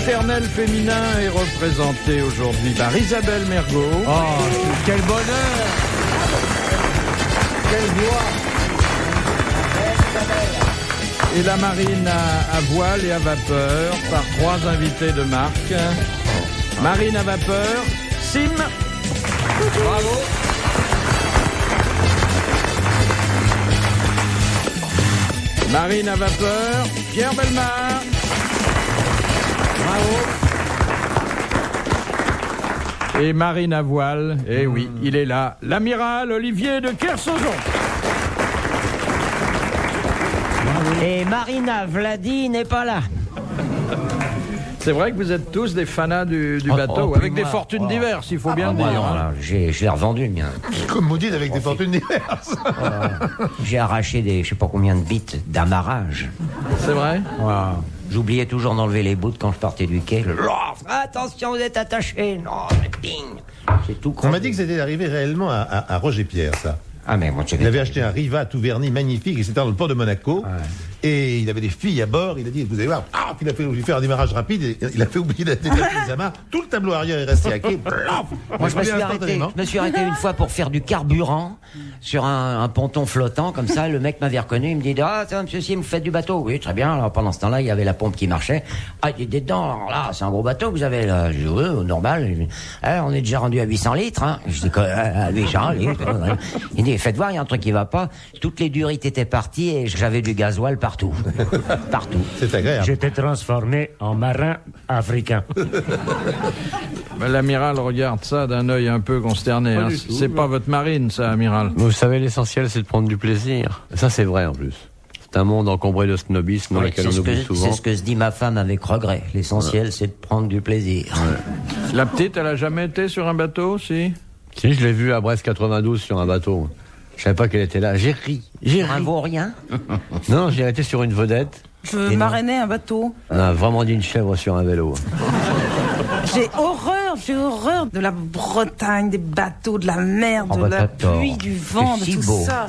maternel féminin est représenté aujourd'hui par Isabelle Mergo. Oh, quel bonheur! Quelle joie! Et la marine à voile et à vapeur par 3 invités de marque. Marine à vapeur, Sim. Bravo! Marine à vapeur, Pierre Bellemare. Bravo! Et marine à voile, eh oui, il est là, l'amiral Olivier de Kersauzon. Et Marina Vladi n'est pas là. C'est vrai que vous êtes tous des fanats du bateau, puis avec des moi, fortunes diverses, il faut bien le dire. Non, hein. là, je l'ai revendu, le mien. Comme vous dites, avec des fortunes diverses. J'ai arraché je sais pas combien de bits d'amarrage. C'est vrai? J'oubliais toujours d'enlever les bouts quand je partais du quai. Attention, vous êtes attachés. Non, mais ping. C'est tout. On m'a dit que c'était arrivé réellement à Roger Pierre, ça. Ah, mais moi, Il avait acheté un Riva tout verni, magnifique, et c'était dans le port de Monaco. Ouais. Et il avait des filles à bord. Il a dit, vous allez voir, il a fait un démarrage rapide. Et il a fait oublier d'attacher les amarres. Tout le tableau arrière est resté à quai. Moi, je me suis arrêté une fois pour faire du carburant sur un ponton flottant, comme ça. Le mec m'avait reconnu. Il me dit, ah, c'est monsieur Sim, vous faites du bateau. Oui, très bien. Alors, pendant ce temps-là, il y avait la pompe qui marchait. Ah, il était dedans. Alors là, c'est un gros bateau que vous avez là. Je dis, oui, normal. Il dit, on est déjà rendu à 800 litres, hein. Je dis, à 800 litres. Il dit, faites voir, il y a un truc qui va pas. Toutes les durites étaient parties et j'avais du gasoil partout. Partout. C'est agréable. J'étais transformé en marin africain. L'amiral regarde ça d'un œil un peu consterné. Hein. C'est pas votre marine, ça, amiral. Vous savez, l'essentiel, c'est de prendre du plaisir. Ça, c'est vrai, en plus. C'est un monde encombré de snobisme dans lequel on oublie souvent. C'est ce que se dit ma femme avec regret. L'essentiel, c'est de prendre du plaisir. Ouais. La petite, elle a jamais été sur un bateau, si? Si, je l'ai vue à Brest 92 sur un bateau. Je savais pas qu'elle était là. J'ai ri. Un vaurien? Non, j'ai été sur une vedette. Je marrainais un bateau. On a vraiment dit une chèvre sur un vélo. J'ai horreur de la Bretagne, des bateaux, de la mer, de la pluie, du vent, de tout ça.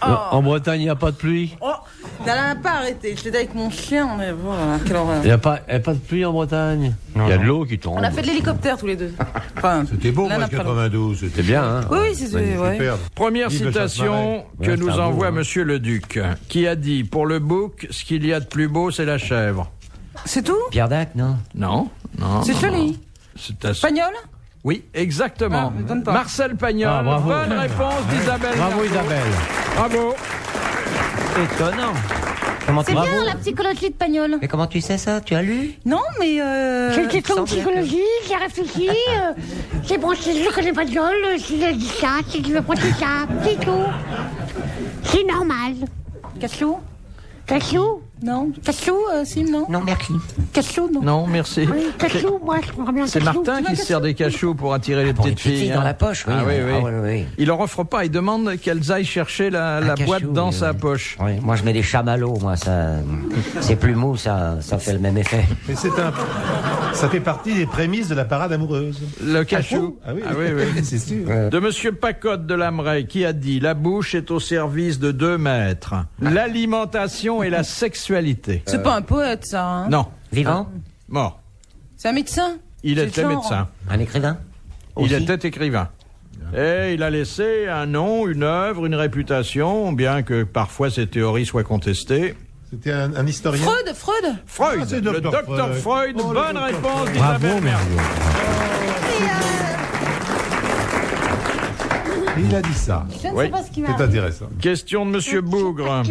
En Bretagne, il n'y a pas de pluie. Oh, elle n'a pas arrêté. J'étais avec mon chien, mais voilà, quelle horreur. Il n'y a pas de pluie en Bretagne. Il y a de l'eau qui tombe. On a fait de l'hélicoptère tous les deux. Enfin, c'était beau, moi, 92. C'était bien, hein? Oui, c'était ouais. Première citation que nous envoie Monsieur le Duc, qui a dit, pour le bouc, ce qu'il y a de plus beau, c'est la chèvre. C'est tout? Pierre Dac, non? Non. C'est joli. Pagnol? Oui, exactement. Marcel Pagnol. Bonne réponse d'Isabelle. Bravo, Isabelle. Bravo. Étonnant. C'est bien la psychologie de Pagnol. Mais comment tu sais ça? Tu as lu? Non, mais j'ai une question de psychologie, j'ai réfléchi, j'ai branché, je connais Pagnol, j'ai dit ça, si tu veux prendre ça, c'est tout. C'est normal. Cachou? Cachou? Non. Cachou, Sim, non? Non, merci. Cachou, non? Non, merci. Oui, cachou, moi, je comprends bien. C'est Martin qui se sert des cachous pour attirer les petites filles. Dans la poche, oui. Ah, oui. Oui. Il leur offre pas, il demande qu'elles aillent chercher la boîte dans sa poche. Oui, moi je mets des chamallows, moi, ça. C'est plus mou, ça fait le même effet. Mais ça fait partie des prémices de la parade amoureuse. Le cachou. Ah oui, c'est sûr. De Monsieur Pacotte de Lamray, qui a dit, la bouche est au service de 2 maîtres. L'alimentation et la sexualité. C'est pas un poète, ça, hein? Non. Vivant? Mort. C'est un médecin? Il était médecin. Un écrivain? Il était écrivain. Et il a laissé un nom, une œuvre, une réputation, bien que parfois ses théories soient contestées. C'était un historien. Freud, c'est le docteur Freud. Oh, bonne réponse d'Isabelle Mergo. Il a dit ça. Je ne sais pas ce qui C'est intéressant. Question de Monsieur Bougre.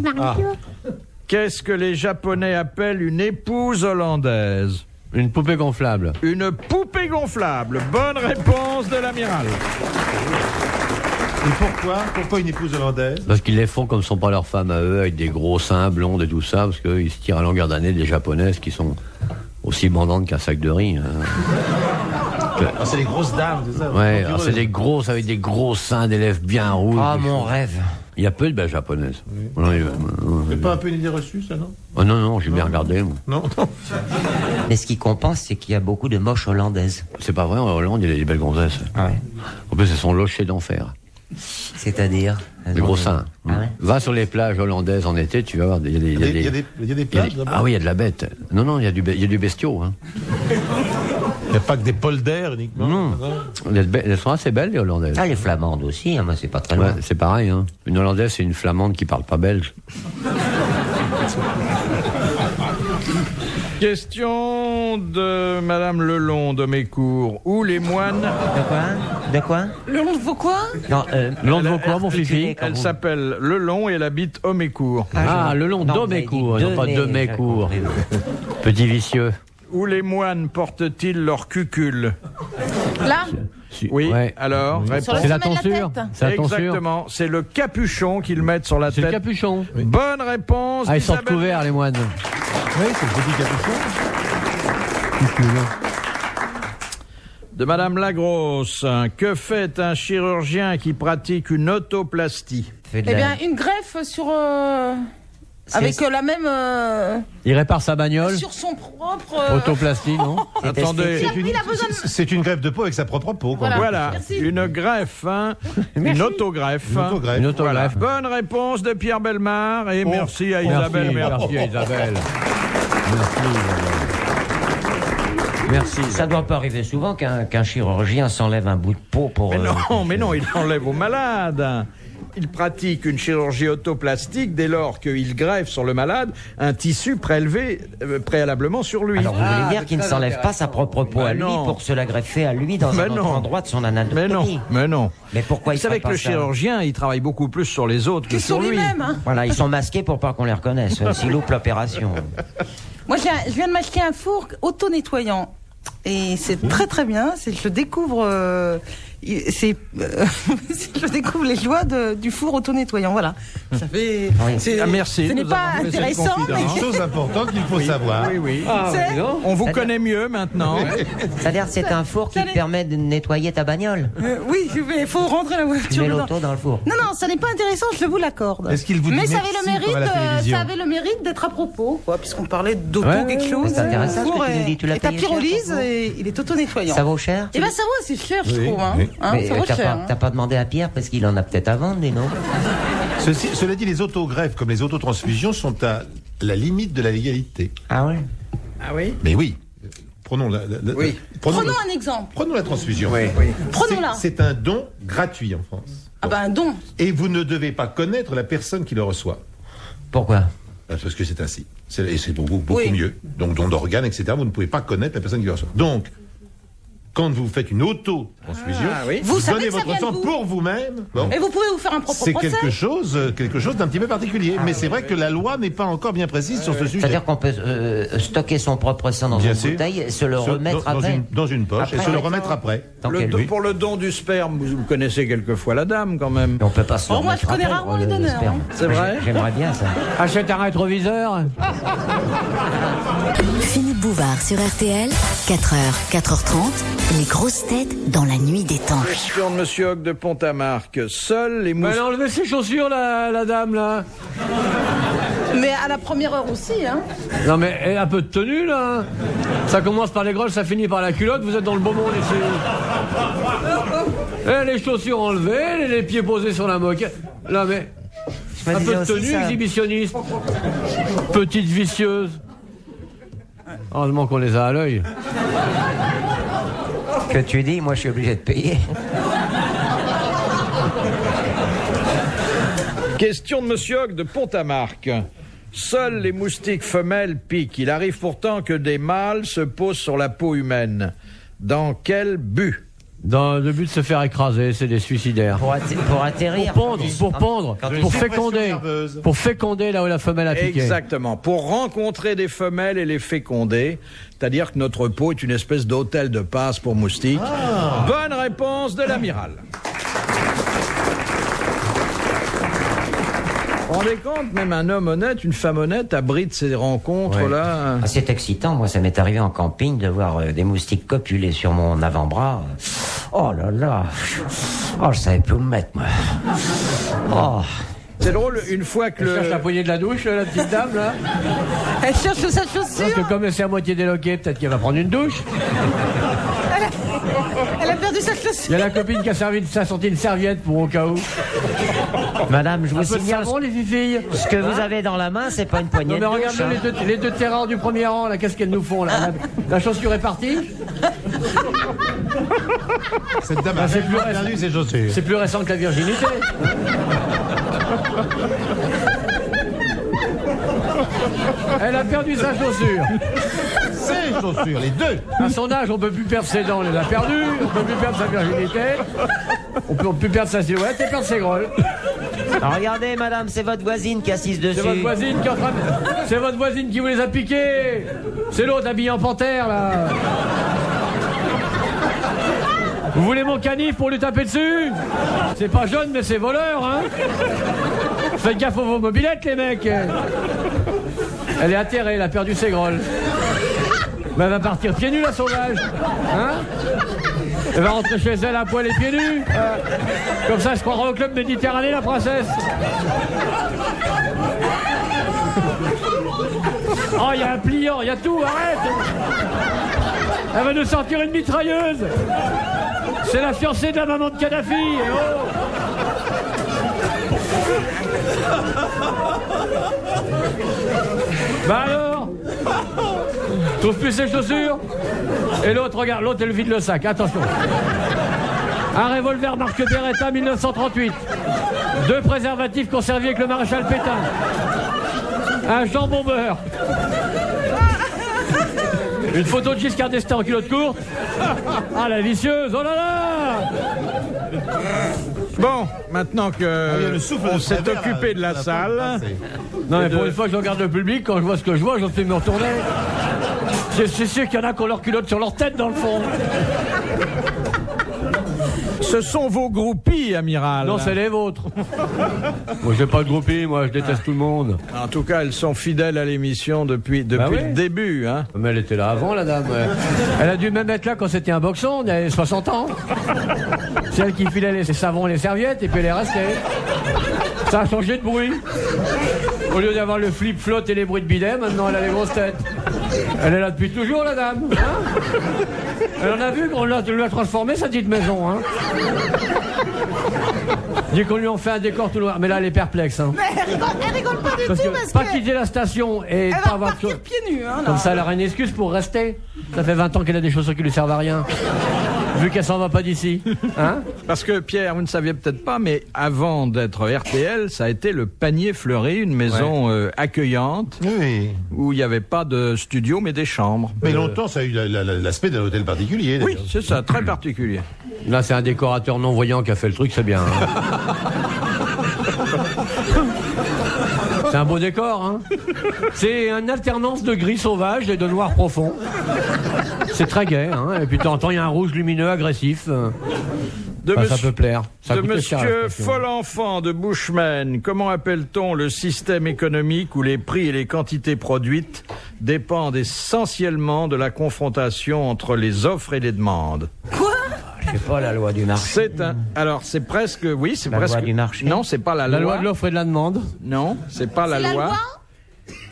Qu'est-ce que les Japonais appellent une épouse hollandaise? Une poupée gonflable. Une poupée gonflable. Bonne réponse de l'amiral. Et pourquoi une épouse hollandaise? Parce qu'ils les font comme sont pas leurs femmes à eux, avec des gros seins blondes et tout ça, parce qu'ils se tirent à longueur d'année des japonaises qui sont aussi bandantes qu'un sac de riz. C'est des grosses dames, c'est ça? Ouais, alors c'est des grosses avec des gros seins, des lèvres bien rouges. Ah, mon rêve. Il y a peu de belles japonaises. Oui. C'est pas un peu une idée reçue, ça, non? Oh, non, j'ai bien regardé. Moi. Non. Mais ce qui compense, c'est qu'il y a beaucoup de moches hollandaises. C'est pas vrai, en Hollande, il y a des belles gonzesses. Ah ouais. En plus, elles sont lochées d'enfer. C'est-à-dire? Des gros seins. Ah ouais. Va sur les plages hollandaises en été, tu vas voir. Il y a des plages là-bas. Ah oui, il y a de la bête. Non, il y a du bestiau. Hein. Il n'y a pas que des polders uniquement. Non. Elles sont assez belles, les Hollandaises. Ah, les flamandes aussi, hein, moi, c'est pas très loin. Ouais, c'est pareil. Hein. Une Hollandaise, c'est une flamande qui parle pas belge. Question de Madame Lelon de Mécourt. Où les moines... De quoi Le long de vos quoi? Non, Long de vos quoi, mon fifi? Elle s'appelle Lelon et elle habite Homécourt. Le long d'Homécourt, non pas de Mécourt. Petit vicieux. Où les moines portent-ils leur cucul? Là? Oui, Ouais. alors, réponse. Sur le C'est la sommet de la tonsure. tête. C'est la tonsure. Exactement, c'est le capuchon qu'ils mettent sur la C'est le tête. capuchon. Bonne réponse. Ah, ils sortent d'Isabelle. couverts, les moines. Oui, c'est le petit capuchon. De Madame Lagrosse. Que fait un chirurgien qui pratique une autoplastie? Fait de Eh la- bien, une greffe sur... avec la même... Il répare sa bagnole. sur son propre... Autoplastie, non? c'est Attendez. esthétique. Il a besoin de... C'est une greffe de peau avec sa propre peau. quoi. Voilà, Merci. une greffe, hein, une autogreffe. Une autogreffe. Une autogreffe. Voilà. Bonne réponse de Pierre Bellemare et merci à Isabelle. Merci à Isabelle. Merci. Ça doit pas arriver souvent qu'un chirurgien s'enlève un bout de peau pour... Mais non, il enlève aux malades. Il pratique une chirurgie autoplastique dès lors qu'il greffe sur le malade un tissu prélevé préalablement sur lui. Alors vous voulez dire qu'il ne s'enlève pas sa propre peau à lui non. pour se la greffer à lui dans un autre endroit de son anatomie? Mais non. Mais pourquoi Vous il savez ferait que pas le ça? chirurgien, il travaille beaucoup plus sur les autres que Que sur sur lui. lui-même, hein. Voilà, ils sont masqués pour pas qu'on les reconnaisse, s'il loupe l'opération. Moi, je viens de m'acheter un four auto-nettoyant. Et c'est très très bien. Je découvre, je découvre les joies du four auto-nettoyant. Voilà. Ça fait. Oui. Merci. Ce n'est nous pas avons fait cette intéressant, confidence. mais- Une chose importante qu'il faut savoir. Oui, oui. C'est- On vous C'est-à-dire- connaît mieux maintenant. C'est-à-dire que c'est un four qui ça te n'est- permet de nettoyer ta bagnole. oui, mais il faut rentrer la Tu voiture mets dedans. l'auto dans le four. Non, non, ça n'est pas intéressant, je vous l'accorde. Est-ce qu'il vous dit Mais ça merci avait le mérite, comme à la télévision ça avait le mérite d'être à propos, quoi, puisqu'on parlait d'auto Ouais, quelque chose. c'est intéressant ce que Four tu nous et- dis, tu l'as et ta payé cher, pyrolyse, ton four et il est auto-nettoyant. Ça vaut cher? Eh ben ça va, c'est cher, je trouve. Hein. oui. Hein, Mais ça vaut t'as cher. pas, t'as pas demandé à Pierre parce qu'il en a peut-être à vendre, dis non? Cela dit, les autogreffes comme les autotransfusions sont à la limite de la légalité. Ah ouais? Ah oui. Mais oui. Prenons Oui. Prenons un exemple. Prenons la transfusion. Prenons-la. C'est un don gratuit en France. Ah ben un don. Et vous ne devez pas connaître la personne qui le reçoit. Pourquoi? Parce que c'est ainsi. Et c'est beaucoup Oui. mieux. Donc, don d'organes, etc., vous ne pouvez pas connaître la personne qui le reçoit. Donc, quand vous faites une auto-transfusion, Ah oui. Vous savez donnez que ça votre vient de sang vous. pour vous-même. Bon. Et vous pouvez vous faire un propre C'est procès. quelque chose d'un petit peu particulier. Mais c'est vrai que la loi n'est pas encore bien précise sur ce sujet. C'est-à-dire qu'on peut stocker son propre sang dans Bien une sûr. bouteille et se le remettre dans après. dans une poche Après, et se le d'accord. remettre après. Tant qu'elle- Pour le don du sperme, vous connaissez quelquefois la dame quand même. On peut pas se le Oh, moi, je remettre connais après, rarement les le donneurs, sperme. hein. C'est vrai. J'aimerais bien ça. Achète un rétroviseur. Philippe Bouvard sur RTL, 4h, 4h30, les grosses têtes dans la nuit des temps. Question de Monsieur Hoc de Pont-à-Marc. Seuls les Elle moustiques. a enlevé ses chaussures, la dame, là. Mais à la première heure aussi, hein. Non, mais elle a un peu de tenue, là. Ça commence par les grolles, ça finit par la culotte. Vous êtes dans le beau monde ici. Les chaussures enlevées, les pieds posés sur la moquette. Là, mais Je me un disais peu de aussi tenue ça. exhibitionniste. Petite vicieuse. Heureusement qu'on les a à l'œil. Que tu dis, moi je suis obligé de payer. Question de Monsieur Hoc de Pont-à-Marc. Seuls les moustiques femelles piquent. Il arrive pourtant que des mâles se posent sur la peau humaine. Dans quel but? Dans le but de se faire écraser, c'est des suicidaires. Pour atterrir. Pour pondre, Quand pour ils- féconder. nerveuse. Pour féconder là où la femelle a piqué. Exactement. Pour rencontrer des femelles et les féconder. C'est-à-dire que notre peau est une espèce d'hôtel de passe pour moustiques. Bonne réponse de l'amiral. Vous vous rendez compte, même un homme honnête, une femme honnête abrite ces rencontres-là. Ah, c'est excitant, moi ça m'est arrivé en camping de voir des moustiques copuler sur mon avant-bras. Oh là là. Oh, je savais plus où me mettre, moi. Oh. C'est drôle, une fois que Elle le... cherche la poignée de la douche, la petite dame, là. Elle cherche sa Parce que chaussure. comme elle s'est à moitié déloquée, peut-être qu'elle va prendre une douche. Elle a perdu sa Il y chaussure. a la copine qui a sorti une serviette pour au cas où. Madame, je vous Un peu de signale, savon, les filles. ce que vous avez dans la main, c'est pas une Non poignée mais de regarde douche, hein. les deux terreurs du premier rang, là, qu'est-ce qu'elles nous font là? La chaussure est partie. Cette dame Bah, a c'est plus perdu ses chaussures. C'est plus récent que la virginité. Elle a perdu sa chaussure. Ses chaussures, les deux. À son âge, on peut plus perdre ses dents, elle a perdu. On peut plus perdre sa virginité. On peut plus perdre sa silhouette et perdre ses grolles. Alors, regardez, madame, c'est votre voisine qui est assise dessus. C'est votre voisine qui est en train de... C'est votre voisine qui vous les a piqués. C'est l'autre habillé en panthère, là. Vous voulez mon canif pour lui taper dessus? C'est pas jaune, mais c'est voleur, hein. Faites gaffe aux vos mobilettes, les mecs. Elle est atterrée, elle a perdu ses grolles. Mais elle va partir pieds nus, la sauvage. Hein? Elle va rentrer chez elle à poil et pieds nus. Comme ça, elle se croira au club Méditerranée, la princesse. Oh, il y a un pliant, il y a tout, arrête. Elle va nous sortir une mitrailleuse. C'est la fiancée de la maman de Kadhafi. Et oh. Bah alors, trouve plus ses chaussures. Et l'autre, regarde, l'autre elle vide le sac, attention. Un revolver marque Beretta 1938. 2 préservatifs conservés avec le maréchal Pétain. Un jambon beurre. Une photo de Giscard d'Estaing en culotte courte. Ah, la vicieuse, oh là là. Bon, maintenant que le souffle on de s'est travers, occupé de la la salle, Non mais pour une fois que je regarde le public, quand je vois ce que je vois, j'ose plus me retourner. C'est sûr qu'il y en a qui ont leur culotte sur leur tête dans le fond. ce sont vos groupies, amiral. Non, c'est les vôtres. Moi, j'ai pas de groupie, moi, je déteste tout le monde. En tout cas, elles sont fidèles à l'émission depuis oui. le début. Hein. Mais elle était là avant, la dame. Elle a dû même être là quand c'était un boxon, il y avait 60 ans. C'est elle qui filait les savons et les serviettes, et puis elle est restée. Ça a changé de bruit. Au lieu d'avoir le flip-flot et les bruits de bidet, maintenant elle a les grosses têtes. Elle est là depuis toujours, la dame. Hein, elle en a vu qu'on lui a transformé sa petite maison. Hein. Dit qu'on lui en fait un décor tout noir. Mais là, elle est perplexe. Hein. Mais elle rigole pas du Parce tout que parce pas que quitter la station et elle pas va avoir de partir choses. pieds nus. Hein, là. Comme ça, elle a une excuse pour rester. Ça fait 20 ans qu'elle a des chaussures qui lui servent à rien. Vu qu'elle s'en va pas d'ici. Hein? Parce que Pierre, vous ne saviez peut-être pas, mais avant d'être RTL, ça a été le Panier Fleuri, une maison accueillante, Oui. où il n'y avait pas de studio, mais des chambres. Mais longtemps, ça a eu l'aspect d'un hôtel particulier. Oui, d'ailleurs. c'est ça, très particulier. Là, c'est un décorateur non-voyant qui a fait le truc, c'est bien. Hein. C'est un beau décor, hein. C'est une alternance de gris sauvage et de noir profond. C'est très gai, hein. Et puis de temps en temps, il y a un rouge lumineux agressif. Ça peut plaire. Ça de coûte cher, la Monsieur station. Folenfant de Bushman, comment appelle-t-on le système économique où les prix et les quantités produites dépendent essentiellement de la confrontation entre les offres et les demandes? C'est pas la loi du marché. C'est un. Alors, c'est presque. Oui, c'est La presque. loi du marché. Non, c'est pas la loi. La loi de l'offre et de la demande. Non, c'est pas la La loi. loi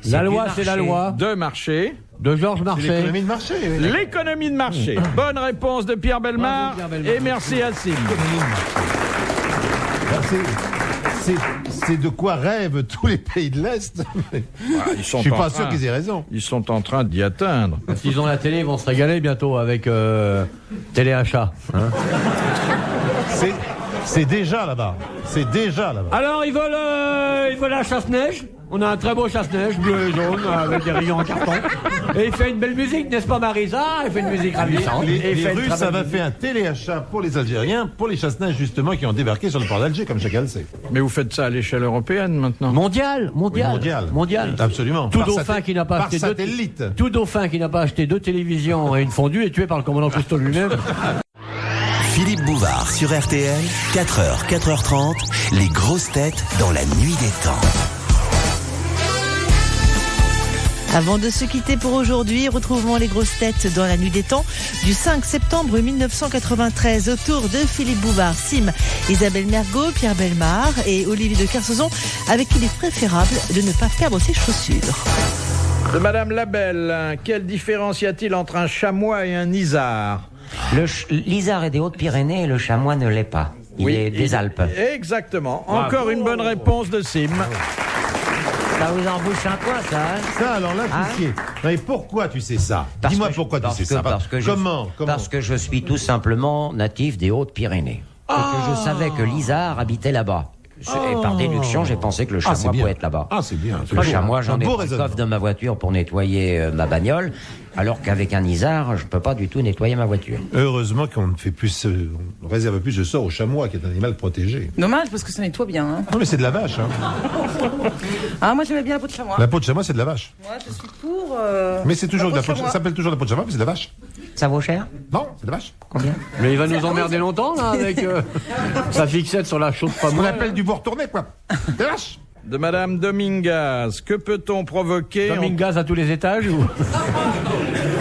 La loi, du c'est la marché. loi De marché. de Georges Marchais. L'économie de marché. oui. L'économie de marché. Bonne réponse de Pierre Bellemare. Bravo, Pierre Bellemare. Et merci à Sim. C'est de quoi rêvent tous les pays de l'Est. Ils Je suis pas sûr qu'ils aient raison. Ils sont en train d'y atteindre. S'ils ont la télé, ils vont se régaler bientôt avec téléachat. Hein. C'est déjà là-bas. C'est déjà là-bas. Alors, ils veulent la chasse-neige. On a un très beau chasse-neige, bleu et jaune, avec des rayons en carton. Et il fait une belle musique, n'est-ce pas, Marisa? Il fait une musique ravissante. Les Et il fait une Russes, très ça belle va musique. faire un téléachat pour les Algériens, pour les chasse-neige justement qui ont débarqué sur le port d'Alger, comme chacun le sait. Mais vous faites ça à l'échelle européenne maintenant. Mondial. Absolument. Tout Par dauphin qui n'a pas par acheté satellite. Tout dauphin qui n'a pas acheté 2 télévisions et une fondue est tué par le commandant Cousteau lui-même. Philippe Bouvard sur RTL, 4h, 4h30, les grosses têtes dans la nuit des temps. Avant de se quitter pour aujourd'hui, retrouvons les grosses têtes dans la nuit des temps du 5 septembre 1993 autour de Philippe Bouvard, Sim, Isabelle Mergot, Pierre Bellemare et Olivier de Kersauzon, avec qui il est préférable de ne pas perdre ses chaussures. De Madame Labelle, quelle différence y a-t-il entre un chamois et un isard? L'Isard est des Hautes-Pyrénées et le chamois ne l'est pas. Il est des Alpes. Exactement. Encore une bonne réponse de Sim. Ça vous embouche un coin, ça, hein? Ça, alors là, tu sais. Mais pourquoi tu sais ça? Dis-moi pourquoi tu sais ça. Comment? Parce que je suis tout simplement natif des Hautes-Pyrénées. Et que je savais que l'Isard habitait là-bas. Et par déduction, j'ai pensé que le chamois pouvait être là-bas. Ah, c'est bien. Le chamois, j'en ai pris le coffre de ma voiture pour nettoyer ma bagnole, alors qu'avec un Isard, je peux pas du tout nettoyer ma voiture. Heureusement qu'on ne fait plus, on réserve plus de sort au chamois, qui est un animal protégé. Dommage, parce que ça nettoie bien. Hein. Non, mais c'est de la vache. Hein. Ah, moi j'aimais bien la peau de chamois. La peau de chamois, c'est de la vache. Moi, je suis pour. Mais c'est toujours de la peau de chamois. Ça s'appelle toujours la peau de chamois, mais c'est de la vache. Ça vaut cher? Non, c'est de la vache. Combien? Mais il va nous emmerder longtemps, là, avec sa fixette sur la chaude pas On appelle du bois retourné, quoi. De la vache. De Madame Dominguez, que peut-on provoquer Dominguez à tous les étages ou...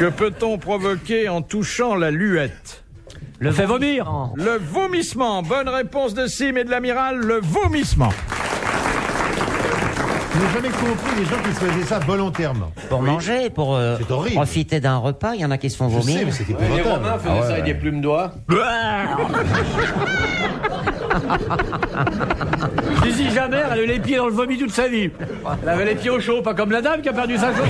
Que peut-on provoquer en touchant la luette? Le fait vomir. Le vomissement. Bonne réponse de Sim et de l'amiral, le vomissement. Je n'ai jamais compris les gens qui se faisaient ça volontairement. Pour manger, pour profiter d'un repas, il y en a qui se font vomir. Je sais, mais c'était Les Romains faisaient ça avec des plumes d'oie. Si jamais, elle avait les pieds dans le vomi toute sa vie. Elle avait les pieds au chaud, pas comme la dame qui a perdu sa chaussure.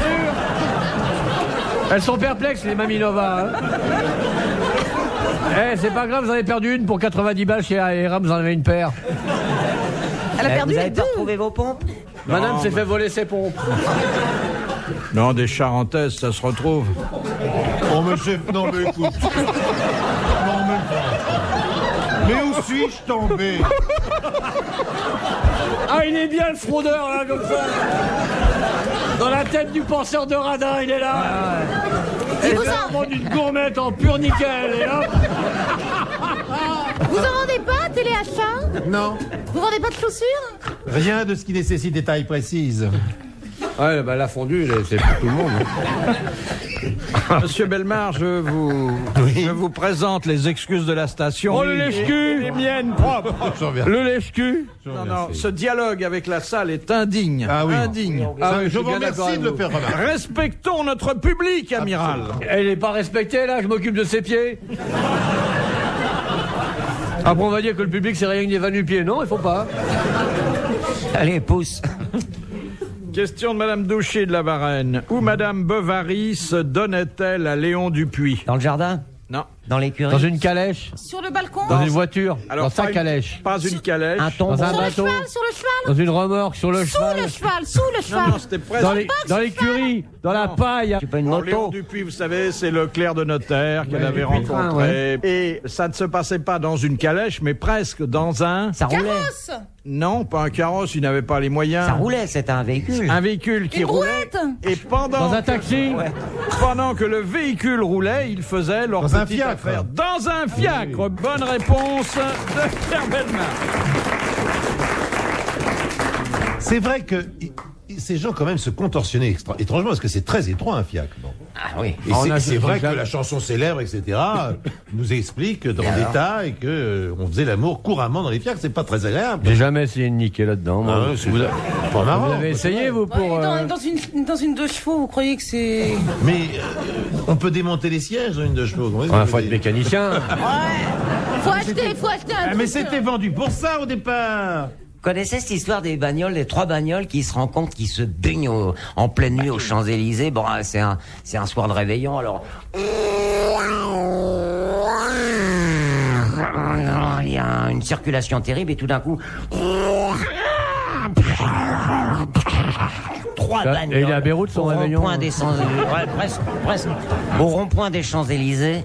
Elles sont perplexes, les Maminova. Hein. C'est pas grave, vous en avez perdu une pour 90 balles chez Aera, vous en avez une paire. Elle a perdu vous les avez deux. pas retrouvé vos pompes? Madame s'est fait voler ses pompes. Non, des Charentaises, ça se retrouve. Oh, mais non, mais écoute. Non, mais où suis-je tombé? Ah, il est bien le fraudeur, là, comme ça. Dans la tête du penseur de radin, il est là. Et vous ça prend une gourmette en pur nickel, et hop. Vous en vendez pas, téléachat? Non. Vous vendez pas de chaussures? Rien de ce qui nécessite des tailles précises. Ouais, bah la fondue, c'est pour tout le monde. Monsieur Bellemare, je vous présente les excuses de la station. Oh, le lèche-cul, les miennes propres. Le lèche-cul. Non, ce dialogue avec la salle est indigne. Ah oui. Indigne. Je vous remercie de le faire remarquer. Respectons notre public, amiral. Elle n'est pas respectée, là, je m'occupe de ses pieds. Après, on va dire que le public, c'est rien que des va-nu-pieds. Non, il faut pas. Allez, pousse. Question de Madame Douchet de la Varenne. Où Madame Bovary se donnait-elle à Léon Dupuis? Dans le jardin? Non. Dans l'écurie? Dans une calèche? Sur le balcon? Dans une voiture? Alors, dans sa pas calèche? Pas une calèche. Un tombeau? Dans un Sur le bateau? cheval, sur le cheval? Dans une remorque, sur le cheval? Sous le cheval, sous le cheval. Non, c'était presque. Dans l'écurie? Dans la paille? C'est pas une Léon moto? Dupuis, vous savez, c'est le clerc de notaire qu'elle avait Dupuis, rencontré. Et ça ne se passait pas dans une calèche, mais presque dans un... Ça roulait? Carrosse! Non, pas un carrosse, il n'avait pas les moyens. Ça roulait, c'était un véhicule. Un véhicule qui Une roulait. brouette! Et Dans un taxi? pendant que le véhicule roulait, ils faisaient leur Dans un petite fiacre. affaire. Dans un fiacre. Bonne réponse de Pierre Bellemare. C'est vrai que ces gens quand même se contorsionnaient étrangement, parce que c'est très étroit un fiacre. Bon. Ah oui. Et c'est vrai que jamais- la chanson célèbre, etc., nous explique dans l'état et que on faisait l'amour couramment dans les fiacres, c'est pas très agréable. J'ai jamais essayé de niquer là-dedans. moi. Ah ouais, c'est pas marrant. Vous avez essayé, vous, pour... Dans une deux chevaux, vous croyez que c'est. Mais on peut démonter les sièges dans une de chevaux. Il faut être mécanicien. Faut acheter un truc. Mais c'était vendu pour ça au départ. Vous connaissez cette histoire des bagnoles, des trois bagnoles qui se rencontrent, qui se baignent en pleine nuit aux Champs-Élysées? Bon, c'est un soir de réveillon, alors... Il y a une circulation terrible et tout d'un coup... Trois bagnoles. Et il est à Beyrouth, son au réveillon. rond-point des presque. Au rond-point des Champs-Élysées,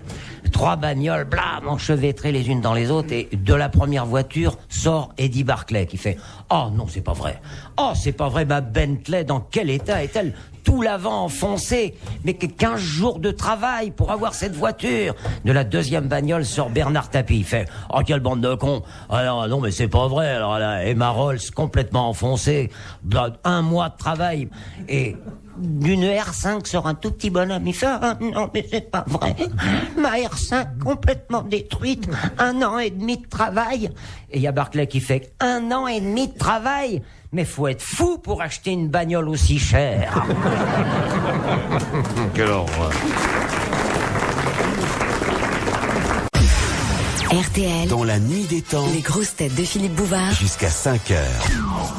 trois bagnoles, blam, enchevêtrées les unes dans les autres, et de la première voiture sort Eddie Barclay qui fait « Oh non, c'est pas vrai. Oh, c'est pas vrai, ma Bentley, dans quel état est-elle ? Tout l'avant enfoncé. Mais que 15 jours de travail pour avoir cette voiture. » De la deuxième bagnole sort Bernard Tapie. Il fait « Oh, quelle bande de cons. Alors, non, mais c'est pas vrai. Alors là, Emma Rolls complètement enfoncée. 1 mois de travail. Et d'une R5 sort un tout petit bonhomme. Il fait « Ah non, mais c'est pas vrai. Ma R5 complètement détruite. 1 an et demi de travail. » Et il y a Barclay qui fait « 1 an et demi de travail. Mais faut être fou pour acheter une bagnole aussi chère. » Quelle horreur. RTL, dans la nuit des temps, les grosses têtes de Philippe Bouvard. jusqu'à 5 heures.